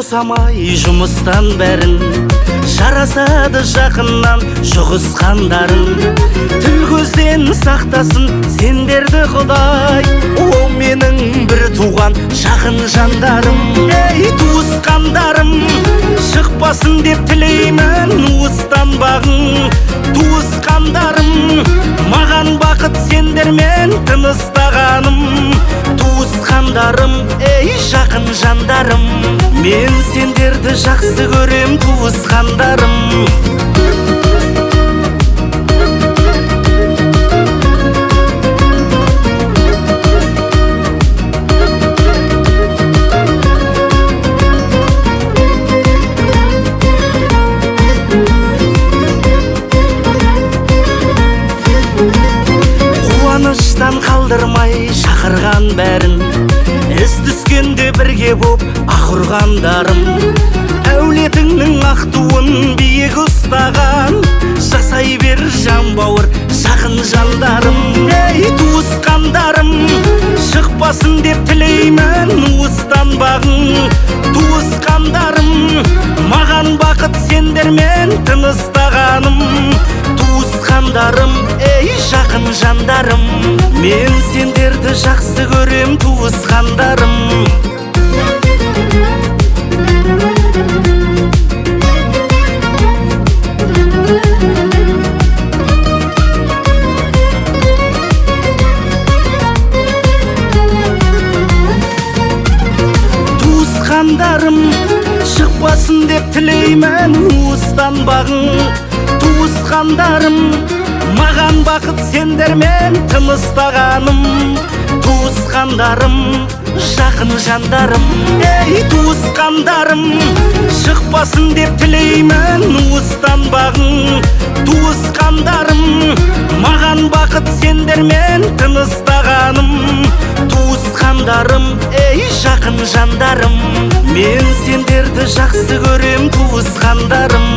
босамай жұмыстан бәрін, жарасады жақыннан жұғысқандарың. Тіл көзден сақтасын сендерді Құдай, о менің бір туған жақын жандарым. Ей туысқандарым, шықпасын деп тілеймін уыстан бағың. Туысқандарым, маған бақыт сендермен тыныстағаным. Туысқандарым, ей жақын жандарым, мен сендерді жақсы көрем туысқандарым. Қуаныштан қалдырмай шақырған бәрін, із түскенде бірге боп ақ ұрғандарым. Әулетіңнің ақ туын биік ұстаған, жасай бер жан бауыр жақын жандарым. Ей туысқандарым, шықпасын деп тілеймін уыстан бағың. Туысқандарым, маған бақыт сендермен тыныстағаным. Туысқандарым, ей жақын жандарым, мен сендерді жақсы көрем туысқандарым. Туысқандарым, шықпасын деп тілеймін уыстан бағың. Туысқандарым, маған бақыт сендермен тыныстағаным. Туысқандарым, жақын жандарым, ей туысқандарым, шықпасын деп тілеймін уыстан бағың. Туысқандарым, маған бақыт сендермен тыныстағаным. Туысқандарым, ей жақын жандарым, мен сендерді жақсы көрем туысқандарым.